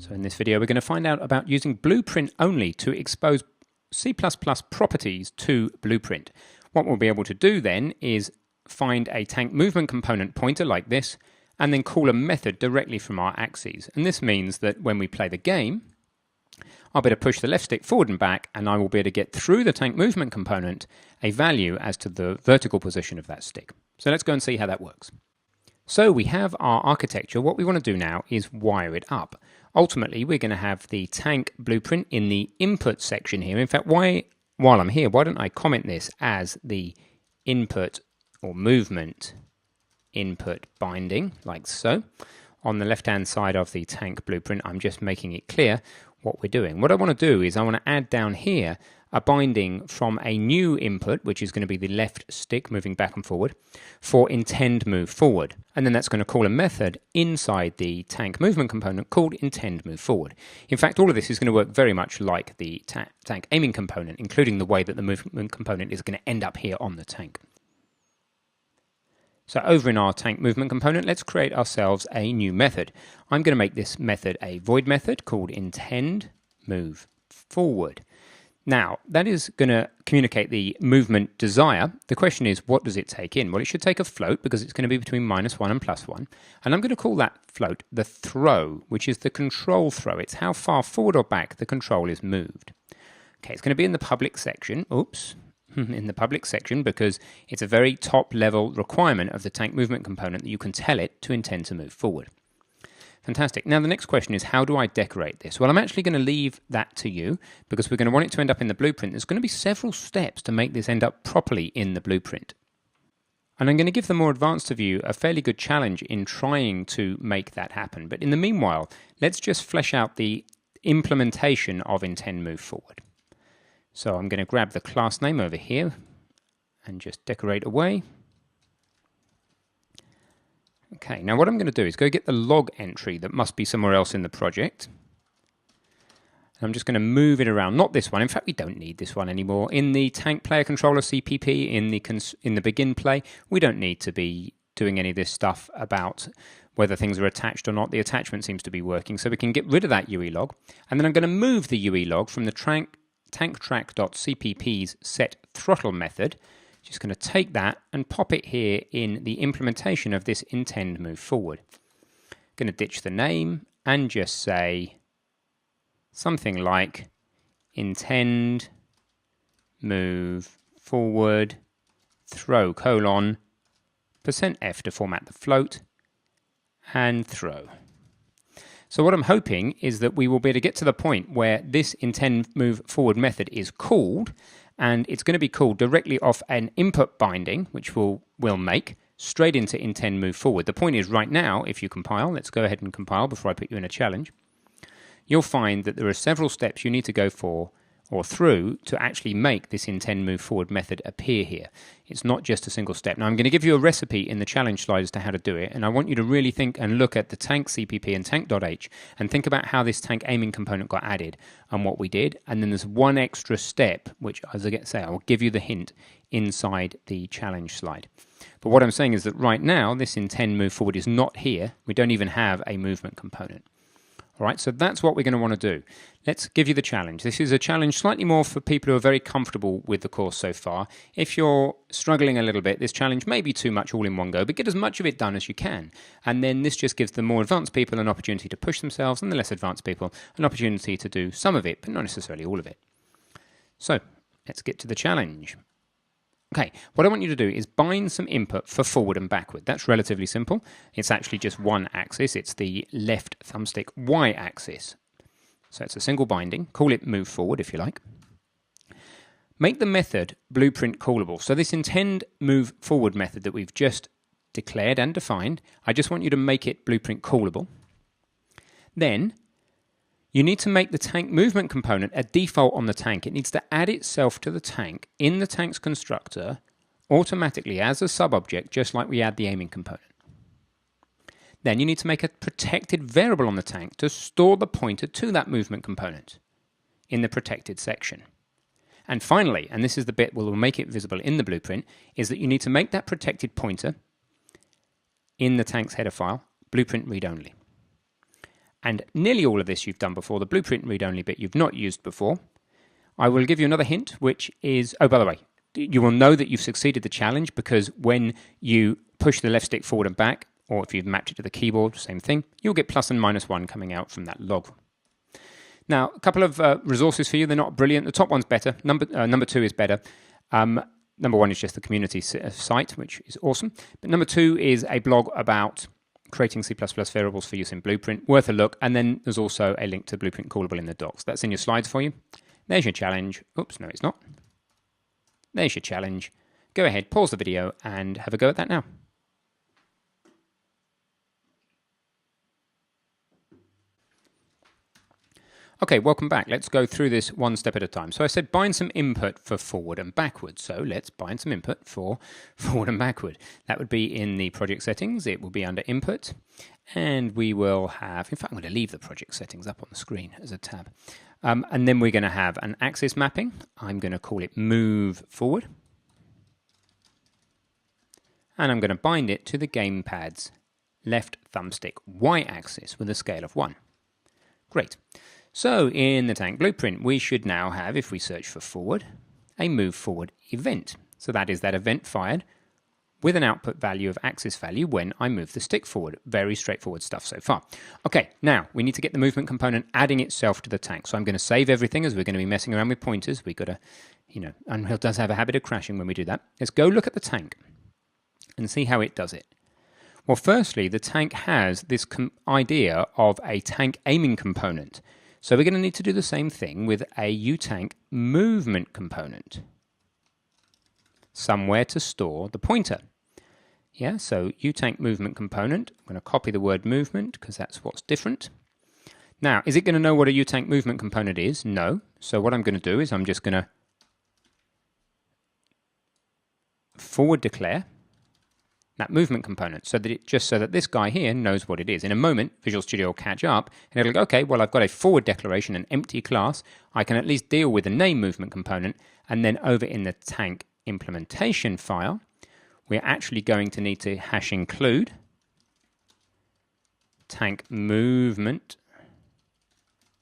So in this video we're going to find out about using blueprint only to expose C++ properties to Blueprint. What we'll be able to do then is find a tank movement component pointer like this and then call a method directly from our axes. And this means that when we play the game, I'll be able to push the left stick forward and back, and I will be able to get through the tank movement component a value as to the vertical position of that stick. So let's go and see how that works. So we have our architecture. What we want to do now is wire it up. Ultimately, we're going to have the tank blueprint in the input section here. In fact, while I'm here, why don't I comment this as the input or movement input binding, like so. On the left-hand side of the tank blueprint, I'm just making it clear what we're doing. What I want to do is I want to add down here a binding from a new input, which is going to be the left stick moving back and forward, for intend move forward. And then that's going to call a method inside the tank movement component called intend move forward. In fact, all of this is going to work very much like the tank aiming component, including the way that the movement component is going to end up here on the tank. So over in our tank movement component, let's create ourselves a new method. I'm going to make this method a void method called intend move forward. Now, that is going to communicate the movement desire. The question is, what does it take in? Well, it should take a float because it's going to be between -1 and +1. And I'm going to call that float the throw, which is the control throw. It's how far forward or back the control is moved. Okay, it's going to be in the public section. Oops. In the public section because it's a very top level requirement of the tank movement component that you can tell it to intend to move forward. Fantastic. Now the next question is, how do I decorate this? Well, I'm actually going to leave that to you because we're going to want it to end up in the blueprint. There's going to be several steps to make this end up properly in the blueprint. And I'm going to give the more advanced of you a fairly good challenge in trying to make that happen. But in the meanwhile, let's just flesh out the implementation of intend move forward. So I'm going to grab the class name over here and just decorate away. Okay, now what I'm going to do is go get the log entry that must be somewhere else in the project. And I'm just going to move it around. Not this one. In fact, we don't need this one anymore. In the tank player controller CPP, in the begin play, we don't need to be doing any of this stuff about whether things are attached or not. The attachment seems to be working, so we can get rid of that UE log. And then I'm going to move the UE log from the tanktrack.cpp's set throttle method. Just going to take that and pop it here in the implementation of this intend move forward. Going to ditch the name and just say something like intend move forward throw %F to format the float and throw. So what I'm hoping is that we will be able to get to the point where this intend move forward method is called, and it's going to be called directly off an input binding, which we'll make straight into intend move forward. The point is right now, if you compile, let's go ahead and compile before I put you in a challenge, you'll find that there are several steps you need to go through to actually make this intend move forward method appear here. It's not just a single step. Now I'm going to give you a recipe in the challenge slide as to how to do it, and I want you to really think and look at the tank CPP and tank.h and think about how this tank aiming component got added and what we did, and then there's one extra step which, as I say, I'll give you the hint inside the challenge slide. But what I'm saying is that right now this intend move forward is not here. We don't even have a movement component. All right, so that's what we're going to want to do. Let's give you the challenge. This is a challenge slightly more for people who are very comfortable with the course so far. If you're struggling a little bit, this challenge may be too much all in one go, but get as much of it done as you can. And then this just gives the more advanced people an opportunity to push themselves, and the less advanced people an opportunity to do some of it, but not necessarily all of it. So let's get to the challenge. Okay, what I want you to do is bind some input for forward and backward. That's relatively simple. It's actually just one axis. It's the left thumbstick Y axis. So it's a single binding. Call it move forward if you like. Make the method blueprint callable. So this intend move forward method that we've just declared and defined, I just want you to make it blueprint callable. Then you need to make the tank movement component a default on the tank. It needs to add itself to the tank in the tank's constructor automatically as a sub-object, just like we add the aiming component. Then you need to make a protected variable on the tank to store the pointer to that movement component in the protected section. And finally, and this is the bit where we'll make it visible in the blueprint, is that you need to make that protected pointer in the tank's header file blueprint read only. and nearly all of this you've done before. The blueprint read-only bit you've not used before. I will give you another hint, which is, oh, by the way, you will know that you've succeeded the challenge because when you push the left stick forward and back, or if you've mapped it to the keyboard, same thing, you'll get plus and minus 1 coming out from that log. Now, a couple of resources for you. They're not brilliant. The top one's better. Number 2 is better. Number 1 is just the community site, which is awesome. But number 2 is a blog about creating C++ variables for use in Blueprint. Worth a look. And then there's also a link to Blueprint callable in the docs. That's in your slides for you. There's your challenge. Oops, no, it's not. There's your challenge. Go ahead, pause the video, and have a go at that now. Okay, welcome back. Let's go through this one step at a time. So I said bind some input for forward and backward. So let's bind some input for forward and backward. That would be in the project settings. It will be under input. And we will have, in fact, I'm going to leave the project settings up on the screen as a tab. And then we're going to have an axis mapping. I'm going to call it move forward. And I'm going to bind it to the gamepad's left thumbstick y-axis with a scale of 1. Great. So in the tank blueprint, we should now have, if we search for forward, a move forward event. So that is that event fired with an output value of axis value when I move the stick forward. Very straightforward stuff so far. Okay, now we need to get the movement component adding itself to the tank. So I'm going to save everything as we're going to be messing around with pointers. We've got to, Unreal does have a habit of crashing when we do that. Let's go look at the tank and see how it does it. Well, firstly, the tank has this idea of a tank aiming component. So we're going to need to do the same thing with a utank movement component. Somewhere to store the pointer. Yeah, so utank movement component. I'm going to copy the word movement because that's what's different. Now, is it going to know what a utank movement component is? No. So what I'm going to do is I'm just going to forward declare that movement component so that this guy here knows what it is. In a moment, Visual Studio will catch up and it'll go, okay, well, I've got a forward declaration, an empty class. I can at least deal with the name movement component. And then over in the tank implementation file, we're actually going to need to hash include tank movement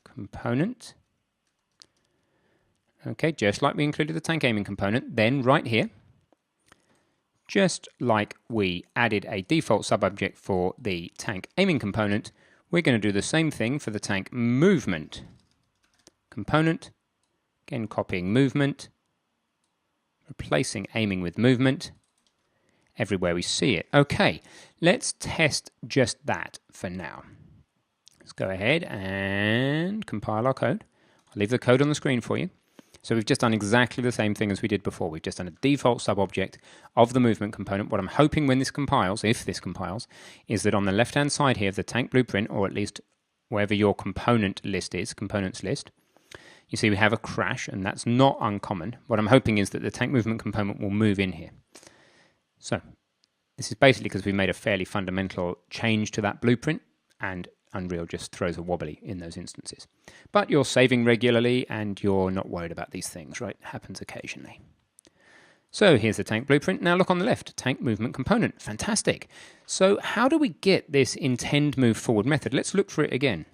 component. Okay, just like we included the tank aiming component, then right here, just like we added a default subobject for the tank aiming component, we're going to do the same thing for the tank movement component. Again, copying movement, replacing aiming with movement everywhere we see it. Okay, let's test just that for now. Let's go ahead and compile our code. I'll leave the code on the screen for you. So we've just done exactly the same thing as we did before. We've just done a default subobject of the movement component. What I'm hoping when this compiles, if this compiles, is that on the left-hand side here of the tank blueprint, or at least wherever your component list is, components list, you see we have a crash, and that's not uncommon. What I'm hoping is that the tank movement component will move in here. So this is basically because we made a fairly fundamental change to that blueprint, and Unreal just throws a wobbly in those instances. But you're saving regularly and you're not worried about these things, right? It happens occasionally. So here's the tank blueprint. Now look on the left, tank movement component. Fantastic. So how do we get this intend move forward method? Let's look for it again.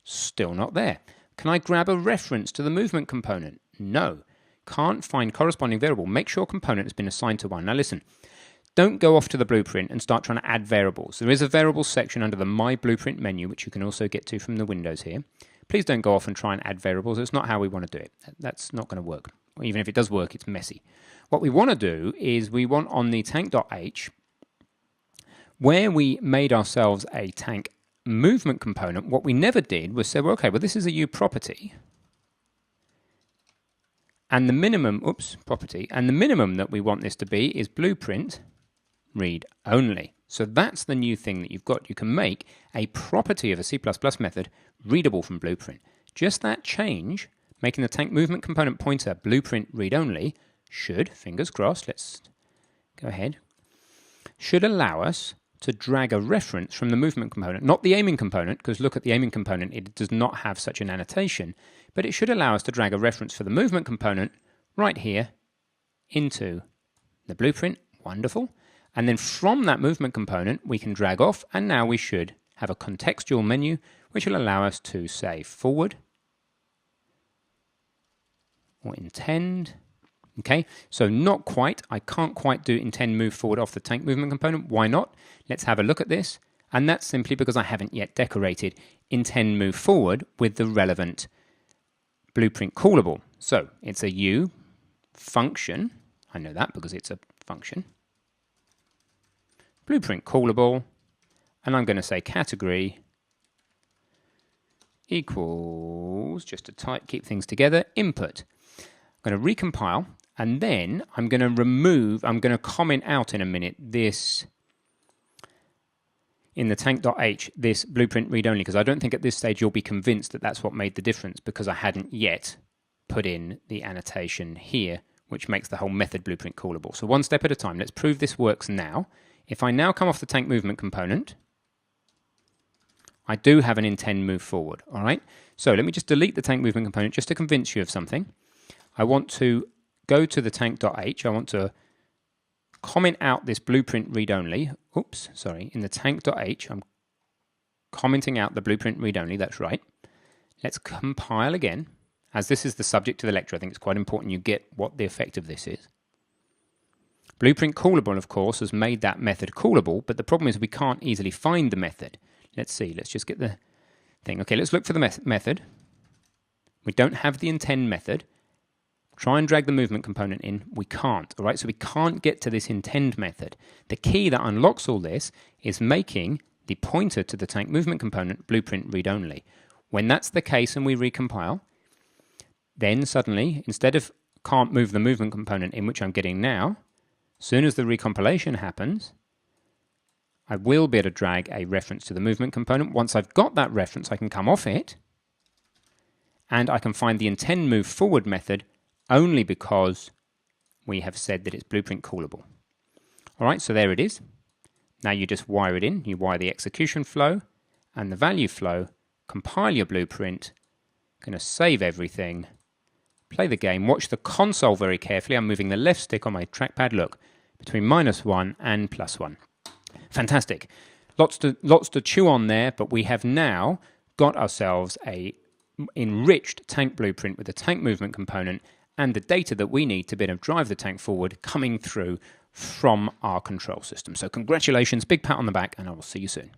Still not there. Can I grab a reference to the movement component? No. Can't find corresponding variable. Make sure component has been assigned to one. Now listen. Don't go off to the blueprint and start trying to add variables. There is a variables section under the My Blueprint menu, which you can also get to from the windows here. Please don't go off and try and add variables. It's not how we want to do it. That's not going to work. Even if it does work, it's messy. What we want to do is we want on the tank.h, where we made ourselves a tank movement component, what we never did was say, well, okay, well, this is a U property. And the minimum, property, and the minimum that we want this to be is blueprint read only. So that's the new thing that you've got. You can make a property of a C++ method readable from Blueprint. Just that change, making the tank movement component pointer blueprint read only, should, fingers crossed, let's go ahead, should allow us to drag a reference from the movement component, not the aiming component, because look at the aiming component, it does not have such an annotation, but it should allow us to drag a reference for the movement component right here into the blueprint. Wonderful. And then from that movement component, we can drag off, and now we should have a contextual menu which will allow us to say forward or intend. Okay, so not quite. I can't quite do intend move forward off the tank movement component. Why not? Let's have a look at this. And that's simply because I haven't yet decorated intend move forward with the relevant blueprint callable. So it's a U function. I know that because it's a function. Blueprint callable. And I'm going to say category equals, just to type, keep things together, input. I'm going to recompile, and then I'm going to comment out in a minute this, in the tank.h, this blueprint read only, because I don't think at this stage you'll be convinced that that's what made the difference, because I hadn't yet put in the annotation here, which makes the whole method blueprint callable. So one step at a time. Let's prove this works now. If I now come off the tank movement component, I do have an intend move forward, all right? So let me just delete the tank movement component just to convince you of something. I want to go to the tank.h. I want to comment out this blueprint read only. Oops, sorry. In the tank.h, I'm commenting out the blueprint read only. That's right. Let's compile again. As this is the subject of the lecture, I think it's quite important you get what the effect of this is. Blueprint callable, of course, has made that method callable, but the problem is we can't easily find the method. Let's see. Let's just get the thing. Okay, let's look for the method. We don't have the intend method. Try and drag the movement component in. We can't, all right? So we can't get to this intend method. The key that unlocks all this is making the pointer to the tank movement component blueprint read only. When that's the case and we recompile, then suddenly, instead of can't move the movement component in, which I'm getting now, as soon as the recompilation happens, I will be able to drag a reference to the movement component. Once I've got that reference, I can come off it, and I can find the intend move forward method only because we have said that it's blueprint callable. All right, so there it is. Now you just wire it in. You wire the execution flow and the value flow, compile your blueprint, going to save everything, play the game, watch the console very carefully. I'm moving the left stick on my trackpad, look, between -1 and +1. Fantastic. Lots to chew on there, but we have now got ourselves a enriched tank blueprint with the tank movement component and the data that we need to be able to drive the tank forward coming through from our control system. So congratulations, big pat on the back, and I will see you soon.